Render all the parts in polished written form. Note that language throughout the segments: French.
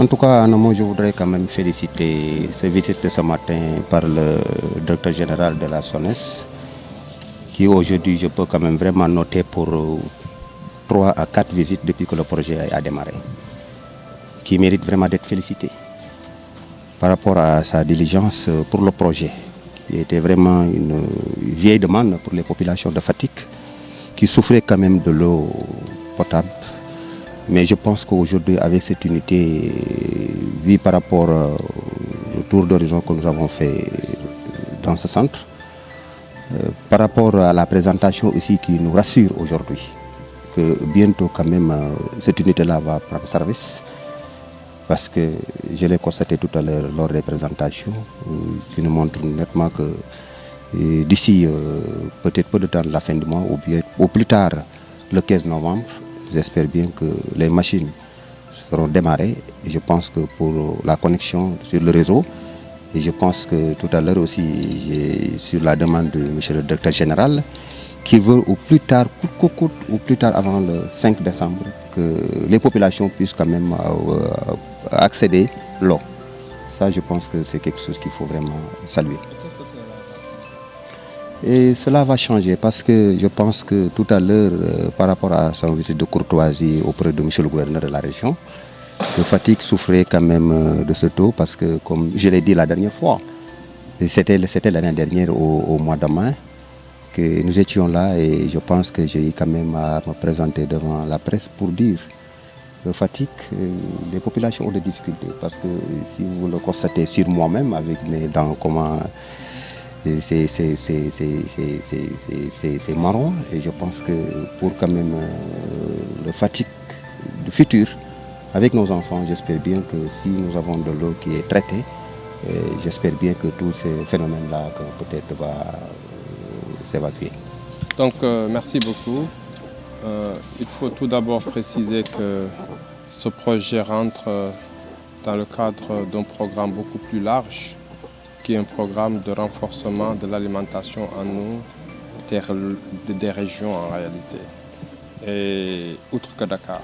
En tout cas, en amont, je voudrais quand même féliciter ce visite de ce matin par le directeur général de la SONES, qui aujourd'hui, je peux quand même vraiment noter pour 3 à 4 visites depuis que le projet a démarré, qui mérite vraiment d'être félicité par rapport à sa diligence pour le projet, qui était vraiment une vieille demande pour les populations de Fatick, qui souffraient quand même de l'eau potable. Mais je pense qu'aujourd'hui, avec cette unité, vue par rapport au tour d'horizon que nous avons fait dans ce centre, par rapport à la présentation aussi qui nous rassure aujourd'hui, que bientôt quand même cette unité-là va prendre service, parce que je l'ai constaté tout à l'heure lors des présentations, qui nous montrent nettement que d'ici peut-être peu de temps de la fin du mois, ou bien au plus tard le 15 novembre, j'espère bien que les machines seront démarrées. Et je pense que pour la connexion sur le réseau, et je pense que tout à l'heure aussi, sur la demande de M. le directeur général, qui veut au plus tard, au plus tard avant le 5 décembre, que les populations puissent quand même accéder à l'eau. Ça, je pense que c'est quelque chose qu'il faut vraiment saluer. Et cela va changer parce que je pense que tout à l'heure, par rapport à son visite de courtoisie auprès de M. le gouverneur de la région, que Fatick souffrait quand même de ce taux parce que, comme je l'ai dit la dernière fois, c'était l'année dernière au mois de mai que nous étions là, et je pense que j'ai eu quand même à me présenter devant la presse pour dire que Fatick, les populations ont des difficultés parce que si vous le constatez sur moi-même avec mes dents, comment c'est marron, et je pense que pour quand même le Fatick du futur, avec nos enfants, j'espère bien que si nous avons de l'eau qui est traitée, j'espère bien que tous ces phénomènes-là peut-être va s'évacuer. Donc merci beaucoup. Il faut tout d'abord préciser que ce projet rentre dans le cadre d'un programme beaucoup plus large, qui est un programme de renforcement de l'alimentation en eau des régions en réalité. Et outre que Dakar,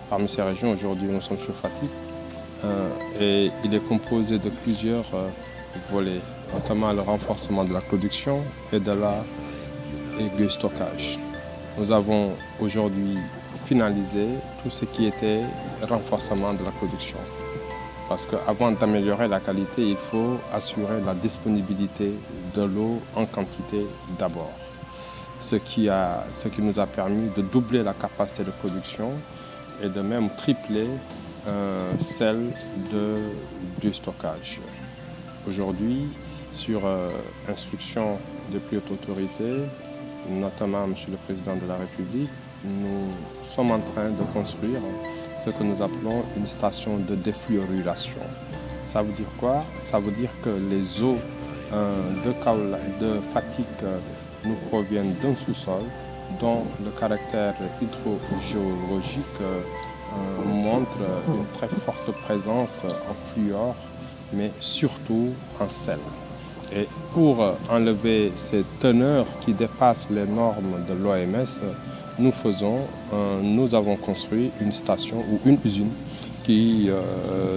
parmi ces régions, aujourd'hui nous sommes sur Fatick, et il est composé de plusieurs volets, notamment le renforcement de la production et du stockage. Nous avons aujourd'hui finalisé tout ce qui était renforcement de la production. Parce qu'avant d'améliorer la qualité, il faut assurer la disponibilité de l'eau en quantité d'abord. Ce qui nous a permis de doubler la capacité de production et de même tripler celle du stockage. Aujourd'hui, sur instruction des plus hautes autorités, notamment M. le Président de la République, nous sommes en train de construire ce que nous appelons une station de défluorisation. Ça veut dire quoi? Ça veut dire que les eaux de Fatick nous proviennent d'un sous-sol dont le caractère hydrogéologique montre une très forte présence en fluor, mais surtout en sel. Et pour enlever ces teneurs qui dépassent les normes de l'OMS, nous avons construit une station ou une usine qui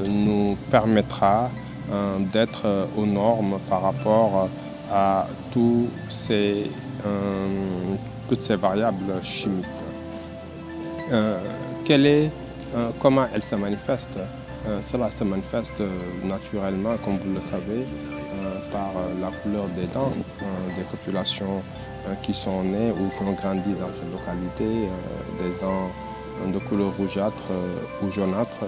nous permettra d'être aux normes par rapport à toutes ces variables chimiques. Comment elles se manifestent? Cela se manifeste naturellement, comme vous le savez, par la couleur des dents des populations qui sont nées ou qui ont grandi dans cette localité, des dents de couleur rougeâtre ou jaunâtre,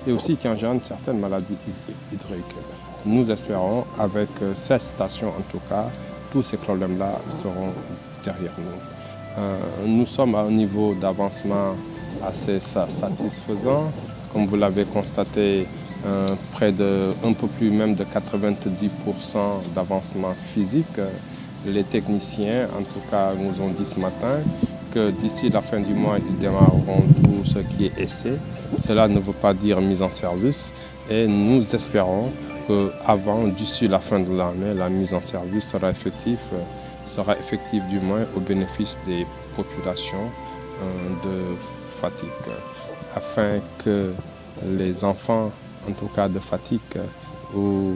et aussi qui engendrent certaines maladies hydriques. Nous espérons, avec cette station en tout cas, tous ces problèmes-là seront derrière nous. Nous sommes à un niveau d'avancement assez satisfaisant. Comme vous l'avez constaté, un peu plus même de 90% d'avancement physique. Les techniciens, en tout cas, nous ont dit ce matin que d'ici la fin du mois, ils démarreront tout ce qui est essai. Cela ne veut pas dire mise en service, et nous espérons qu'avant, d'ici la fin de l'année, la mise en service sera effective du moins au bénéfice des populations de Fatick, afin que les enfants en tout cas de Fatick, où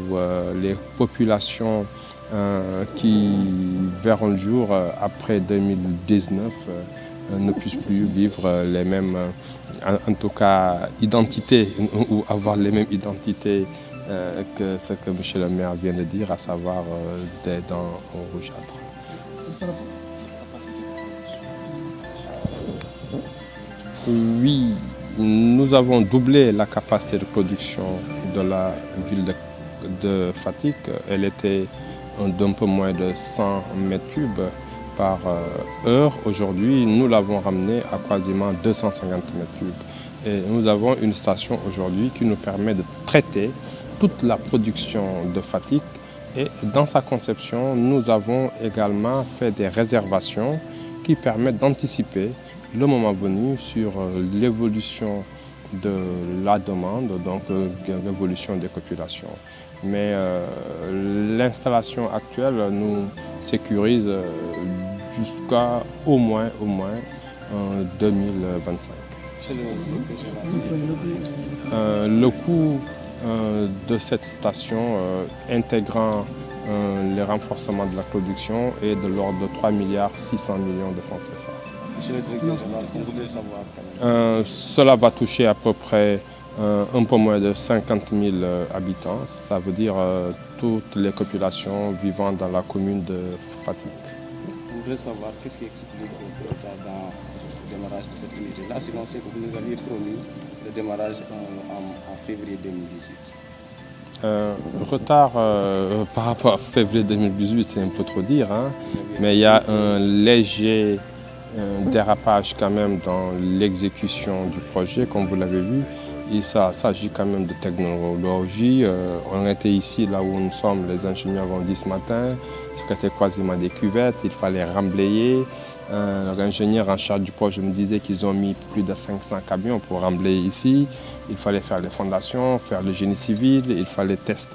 les populations qui verront le jour après 2019 ne puissent plus vivre les mêmes, en tout cas, identités ou avoir les mêmes identités que ce que M. le maire vient de dire, à savoir des dents rougeâtres. Oui, nous avons doublé la capacité de production de la ville de Fatick. Elle était d'un peu moins de 100 mètres cubes par heure. Aujourd'hui, nous l'avons ramené à quasiment 250 mètres cubes. Et nous avons une station aujourd'hui qui nous permet de traiter toute la production de Fatick. Et dans sa conception, nous avons également fait des réservations qui permettent d'anticiper le moment venu sur l'évolution de la demande, donc l'évolution des populations. Mais l'installation actuelle nous sécurise jusqu'à au moins 2025. Le coût de cette station intégrant les renforcements de la production est de l'ordre de 3,6 milliards de francs CFA. Monsieur le directeur général, on voulait savoir. Cela va toucher à peu près un peu moins de 50 000 habitants. Ça veut dire toutes les populations vivant dans la commune de Fatick. On voudrait savoir qu'est-ce qui explique ce retard dans le démarrage de cette unité. Là, si l'on sait que vous nous aviez promis le démarrage en février 2018. Retard par rapport à février 2018, c'est un peu trop dire, hein? Mais il y a un léger dérapage quand même dans l'exécution du projet, comme vous l'avez vu. Il s'agit quand même de technologie. On était ici, là où nous sommes, les ingénieurs ont dit ce matin, c'était quasiment des cuvettes, il fallait remblayer. L'ingénieur en charge du projet me disait qu'ils ont mis plus de 500 camions pour remblayer ici. Il fallait faire les fondations, faire le génie civil, il fallait tester,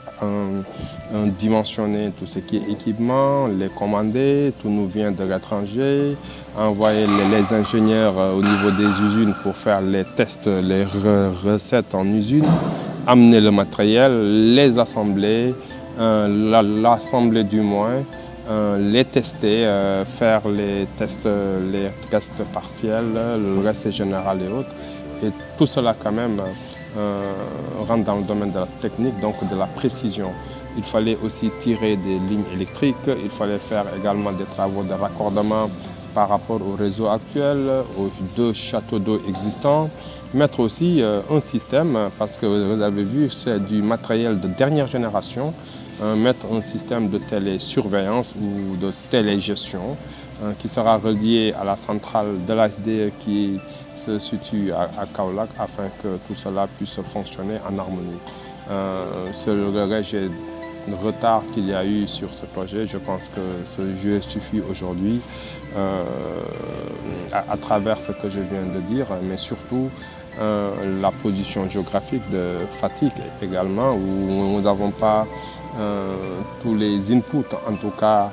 dimensionner tout ce qui est équipement, les commander, tout nous vient de l'étranger, envoyer les ingénieurs au niveau des usines pour faire les tests, les recettes en usine, amener le matériel, les assembler, l'assembler du moins, les tester, faire les tests partiels, le reste général et autres. Et tout cela quand même rentre dans le domaine de la technique, donc de la précision. Il fallait aussi tirer des lignes électriques, il fallait faire également des travaux de raccordement par rapport au réseau actuel, aux 2 châteaux d'eau existants. Mettre aussi un système, parce que vous avez vu, c'est du matériel de dernière génération, mettre un système de télésurveillance ou de télégestion qui sera relié à la centrale de l'ASD qui se situe à Kaolack afin que tout cela puisse fonctionner en harmonie. C'est le léger retard qu'il y a eu sur ce projet. Je pense que ce jeu suffit aujourd'hui à travers ce que je viens de dire, mais surtout la position géographique de Fatick également, où nous n'avons pas tous les inputs, en tout cas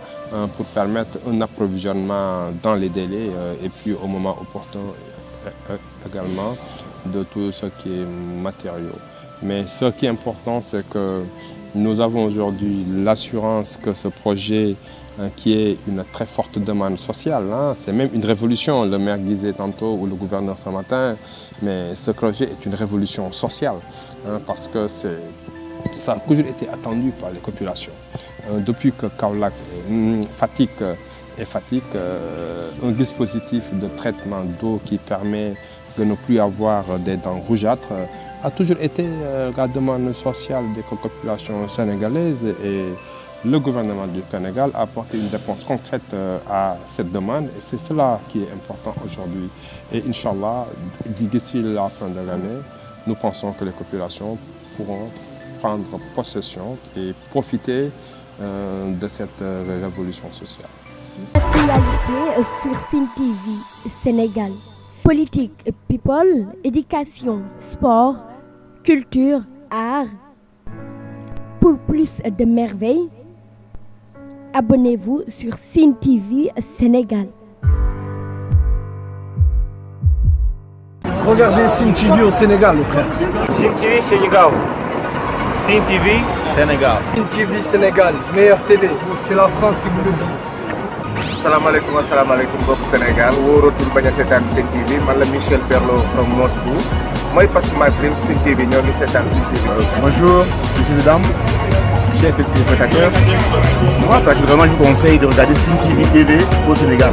pour permettre un approvisionnement dans les délais et puis au moment opportun également de tout ce qui est matériaux. Mais ce qui est important, c'est que nous avons aujourd'hui l'assurance que ce projet, qui est une très forte demande sociale, c'est même une révolution, le maire disait tantôt ou le gouverneur ce matin, mais ce projet est une révolution sociale, parce que ça a toujours été attendu par les populations. Depuis que Kaolack, Fatick, un dispositif de traitement d'eau qui permet de ne plus avoir des dents rougeâtres a toujours été la demande sociale des populations sénégalaises et le gouvernement du Sénégal a apporté une réponse concrète à cette demande et c'est cela qui est important aujourd'hui. Et Inch'Allah, d'ici la fin de l'année, nous pensons que les populations pourront prendre possession et profiter de cette révolution sociale. Actualité sur Sen TV Sénégal. Politique, people, éducation, sport, culture, art. Pour plus de merveilles, abonnez-vous sur Sen TV Sénégal. Regardez Sen TV au Sénégal, les frères. Sen TV Sénégal. Sen TV Sénégal. Sen TV Sénégal, meilleure télé, c'est la France qui vous le dit. asalaamaaleykum mbokk Sénégal wóoratul bañ a seetaan Sen TV man la Michel Berlo from Moscou mooy Pass My Dream Sen TV ñoo ngi seetaan Sen TV. Bonjour, je suis Zidane, chers téléspectateurs. Moi, personnellement, je vous conseille de regarder Sen TV au Sénégal.